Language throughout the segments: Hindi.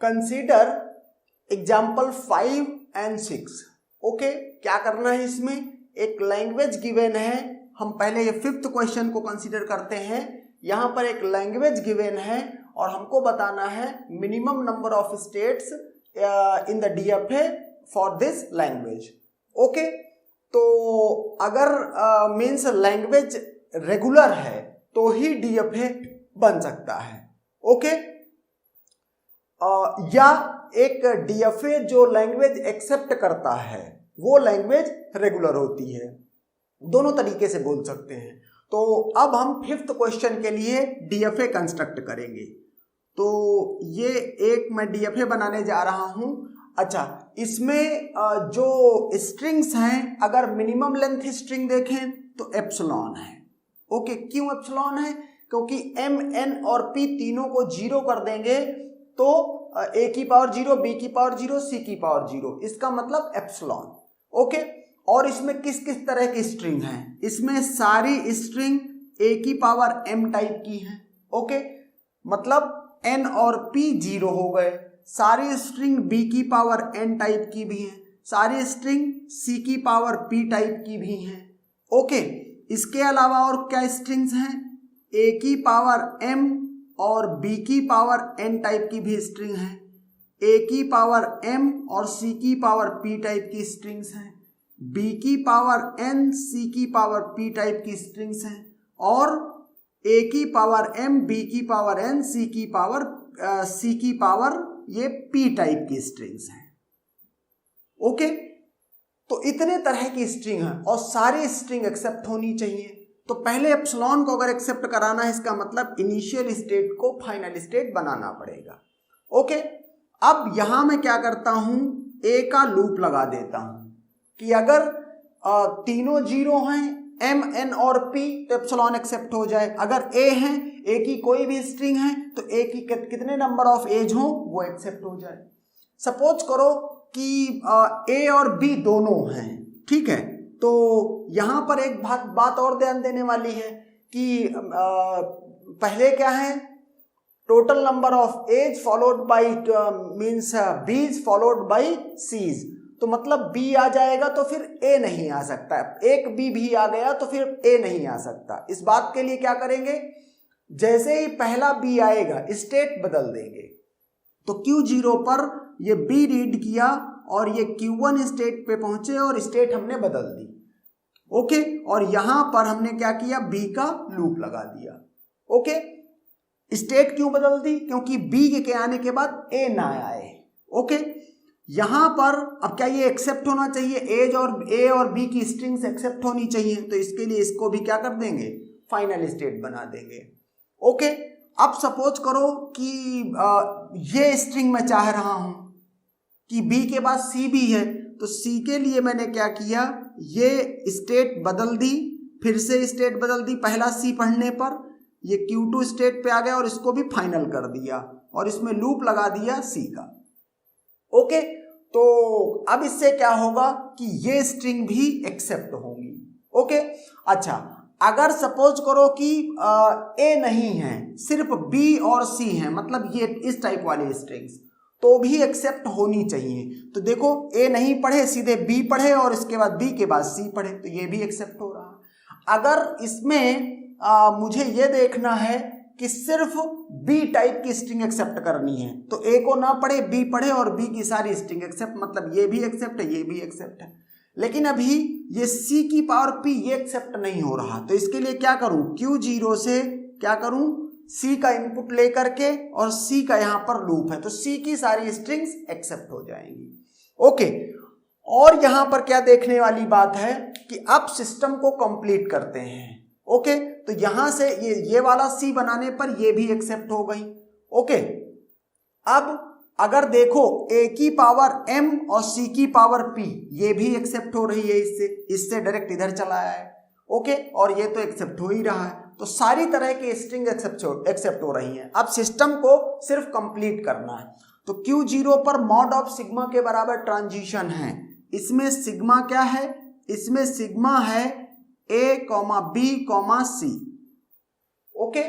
Consider example 5 and 6। ओके, क्या करना है इसमें, एक लैंग्वेज गिवन है, हम पहले ये 5th क्वेश्चन को कंसीडर करते हैं। यहाँ पर एक लैंग्वेज गिवन है और हमको बताना है minimum number of states in the DFA for this language. Okay, तो अगर मीन्स लैंग्वेज रेगुलर है तो ही डीएफए बन सकता है। ओके, या एक डीएफए जो लैंग्वेज एक्सेप्ट करता है वो लैंग्वेज रेगुलर होती है, दोनों तरीके से बोल सकते हैं। तो अब हम 5th क्वेश्चन के लिए डीएफए कंस्ट्रक्ट करेंगे। तो ये एक मैं डीएफए बनाने जा रहा हूं। अच्छा, इसमें जो स्ट्रिंग्स हैं, अगर मिनिमम लेंथ स्ट्रिंग देखें तो एप्सिलॉन है। ओके, क्यों एप्सिलॉन है, क्योंकि एम एन और पी तीनों को 0 कर देंगे तो ए की पावर 0, बी की पावर 0, सी की पावर 0, इसका मतलब एप्सिलॉन। ओके, और इसमें किस किस तरह की स्ट्रिंग है, इसमें सारी स्ट्रिंग ए की पावर एम टाइप की है। ओके, मतलब एन और पी 0 हो गए। सारी स्ट्रिंग बी की पावर एन टाइप की भी है, सारी स्ट्रिंग सी की पावर पी टाइप की भी है। ओके, इसके अलावा और क्या स्ट्रिंग्स हैं, ए की पावर एम और बी की पावर एन टाइप की भी स्ट्रिंग है, ए की पावर एम और सी की पावर पी टाइप की स्ट्रिंग्स हैं, बी की पावर एन सी की पावर पी टाइप की स्ट्रिंग्स हैं, और ए की पावर एम बी की पावर एन सी की पावर ये पी टाइप की स्ट्रिंग्स हैं। ओके, तो इतने तरह की स्ट्रिंग है और सारी स्ट्रिंग एक्सेप्ट होनी चाहिए। तो पहले एप्सिलॉन को अगर एक्सेप्ट कराना है, इसका मतलब इनिशियल स्टेट को फाइनल स्टेट बनाना पड़ेगा। ओके, अब यहां मैं क्या करता हूं, ए का लूप लगा देता हूं कि अगर तीनों 0 हैं, एम एन और पी, तो एप्सिलॉन एक्सेप्ट हो जाए। अगर ए है, ए की कोई भी स्ट्रिंग है तो ए की कितने नंबर ऑफ एज हो वो एक्सेप्ट हो जाए। सपोज करो कि ए और बी दोनों हैं, ठीक है। तो यहां पर एक बात और ध्यान देने वाली है कि पहले क्या है, total number of A's followed by means B's followed by C's. तो मतलब बी आ जाएगा तो फिर ए नहीं आ सकता, एक बी भी आ गया तो फिर ए नहीं आ सकता। इस बात के लिए क्या करेंगे, जैसे ही पहला बी आएगा स्टेट बदल देंगे। तो Q0 पर ये बी रीड किया और ये Q1 स्टेट पे पहुंचे और स्टेट हमने बदल दी। ओके, और यहां पर हमने क्या किया, बी का लूप लगा दिया। ओके, स्टेट क्यों बदल दी, क्योंकि बी के आने के बाद ए ना आए। ओके, यहां पर अब क्या ये एक्सेप्ट होना चाहिए, एज और ए और बी की स्ट्रिंग्स एक्सेप्ट होनी चाहिए, तो इसके लिए इसको भी क्या कर देंगे, फाइनल स्टेट बना देंगे। ओके, अब सपोज करो कि ये स्ट्रिंग मैं चाह रहा हूं कि बी के बाद सी भी है, तो सी के लिए मैंने क्या किया, ये स्टेट बदल दी, फिर से स्टेट बदल दी पहला सी पढ़ने पर, ये Q2 स्टेट पे आ गया और इसको भी फाइनल कर दिया और इसमें लूप लगा दिया सी का। ओके, तो अब इससे क्या होगा कि ये स्ट्रिंग भी एक्सेप्ट होंगी। ओके, अच्छा, अगर सपोज करो कि ए नहीं है, सिर्फ बी और सी है, मतलब ये इस टाइप वाली स्ट्रिंग्स, तो भी एक्सेप्ट होनी चाहिए। तो देखो, ए नहीं पढ़े, सीधे बी पढ़े और इसके बाद बी के बाद सी पढ़े, तो ये भी एक्सेप्ट हो रहा है। अगर इसमें मुझे ये देखना है कि सिर्फ बी टाइप की स्ट्रिंग एक्सेप्ट करनी है, तो ए को ना पढ़े, बी पढ़े और बी की सारी स्ट्रिंग एक्सेप्ट, मतलब ये भी एक्सेप्ट है, ये भी एक्सेप्ट है। लेकिन अभी ये सी की पावर पी ये एक्सेप्ट नहीं हो रहा, तो इसके लिए क्या करूं, Q0 से क्या करूं, सी का इनपुट लेकर के, और सी का यहां पर लूप है तो सी की सारी स्ट्रिंग्स एक्सेप्ट हो जाएंगी। ओके, और यहां पर क्या देखने वाली बात है कि अब सिस्टम को कंप्लीट करते हैं। ओके, तो यहां से ये वाला सी बनाने पर ये भी एक्सेप्ट हो गई। ओके, अब अगर देखो ए की पावर एम और सी की पावर पी ये भी एक्सेप्ट हो रही है, इससे डायरेक्ट इधर चला आया है। ओके, और ये तो एक्सेप्ट हो ही रहा है, तो सारी तरह की स्ट्रिंग एक्सेप्ट हो रही हैं। अब सिस्टम को सिर्फ कंप्लीट करना है। तो Q0 पर मॉड ऑफ सिग्मा के बराबर ट्रांजिशन है। इसमें सिग्मा क्या है, इसमें सिग्मा है A, B, C। ओके,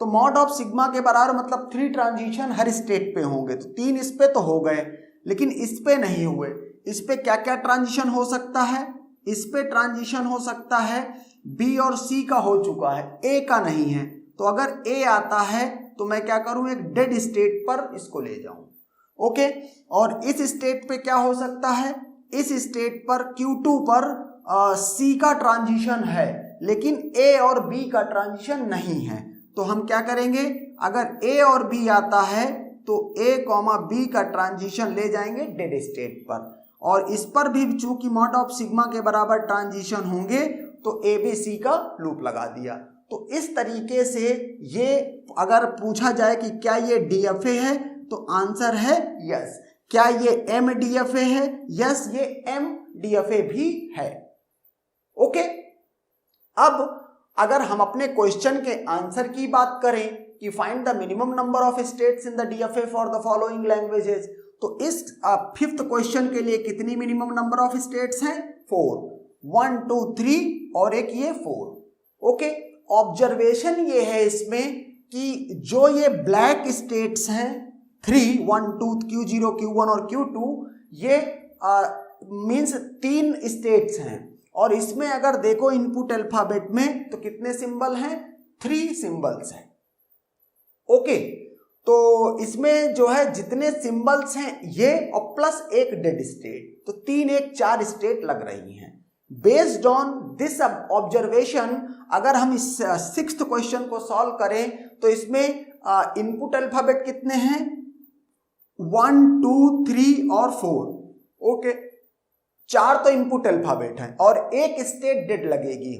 तो मॉड ऑफ सिग्मा के बराबर मतलब 3 ट्रांजिशन हर स्टेट पे होंगे, तो 3 इस पे तो हो गए, लेकिन इस पे नहीं हुए। इस पे क्या क्या ट्रांजिशन हो सकता है? इस पे ट्रांजिशन हो सकता है बी और सी का हो चुका है, ए का नहीं है। तो अगर ए आता है तो मैं क्या करूं, एक डेड स्टेट पर इसको ले जाऊं। ओके, और इस स्टेट पे क्या हो सकता है, इस स्टेट पर Q2 पर सी का ट्रांजिशन है, लेकिन ए और बी का ट्रांजिशन नहीं है। तो हम क्या करेंगे, अगर ए और बी आता है तो ए कॉमा बी का ट्रांजिशन ले जाएंगे डेड स्टेट पर, और इस पर भी चूंकि मॉड ऑफ सिग्मा के बराबर ट्रांजिशन होंगे तो ए बी सी का लूप लगा दिया। तो इस तरीके से ये अगर पूछा जाए कि क्या ये डीएफए है, तो आंसर है यस। क्या ये एम डीएफए है? यस, ये एम डीएफए भी है। ओके, अब अगर हम अपने क्वेश्चन के आंसर की बात करें कि find the minimum number of states in the DFA for the following languages, तो इस फिफ्थ क्वेश्चन के लिए कितनी मिनिमम नंबर ऑफ स्टेट्स हैं? 4, 1 2 3 और एक ये 4। ओके, ऑब्जर्वेशन ये है इसमें कि जो ये ब्लैक स्टेट्स हैं 3, 1 2 Q0 Q1 और Q2, ये मीन्स 3 स्टेट्स हैं, और इसमें अगर देखो इनपुट अल्फाबेट में तो कितने सिंबल हैं? 3 सिंबल्स हैं। ओके, तो इसमें जो है जितने सिंबल्स हैं ये और प्लस एक डेड स्टेट, तो 3 1 4 स्टेट लग रही हैं। बेस्ड ऑन दिस ऑब्जर्वेशन अगर हम इस 6th क्वेश्चन को सॉल्व करें तो इसमें इनपुट अल्फाबेट कितने हैं? 1 2 3 और 4। ओके, 4 तो इनपुट अल्फाबेट हैं और एक स्टेट डेड लगेगी।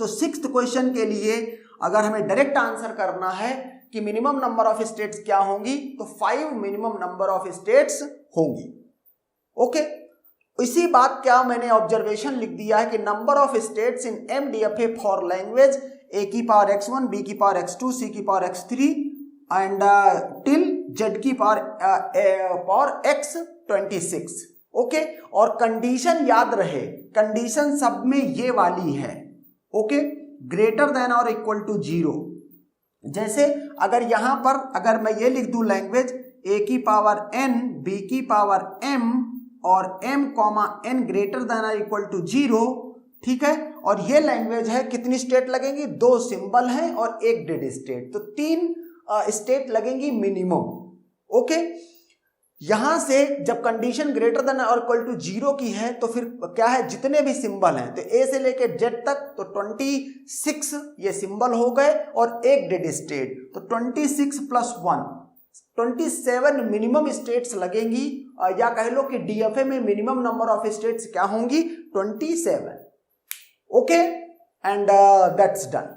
तो 6th क्वेश्चन के लिए अगर हमें डायरेक्ट आंसर करना है कि मिनिमम नंबर ऑफ स्टेट्स क्या होंगी, तो 5 मिनिमम नंबर ऑफ स्टेट्स होंगी। ओके, इसी बात क्या मैंने ऑब्जर्वेशन लिख दिया है कि number of states in MDFA for language A की पावर x1, B की पावर x2, C की power x3 and till Z की पावर x26। ओके, और कंडीशन याद रहे, कंडीशन सब में ये वाली है। ओके, ग्रेटर देन और इक्वल टू 0। जैसे अगर यहां पर अगर मैं ये लिख दूं लैंग्वेज A की पावर n, B की पावर m और m comma n greater than और इक्वल टू 0, ठीक है, और ये लैंग्वेज है, कितनी स्टेट लगेंगी? 2 सिंबल हैं और एक डेड स्टेट, तो 3 स्टेट लगेंगी मिनिमम। ओके, यहां से जब कंडीशन ग्रेटर देन और इक्वल टू 0 की है तो फिर क्या है, जितने भी सिंबल हैं तो A से लेके Z तक, तो 26 ये सिंबल हो गए और एक डेड स्टेट, तो 26 प्लस 1 27 मिनिमम स्टेट्स लगेंगी, या कह लो कि डीएफए में मिनिमम नंबर ऑफ स्टेट्स क्या होंगी? 27। Okay, and that's done.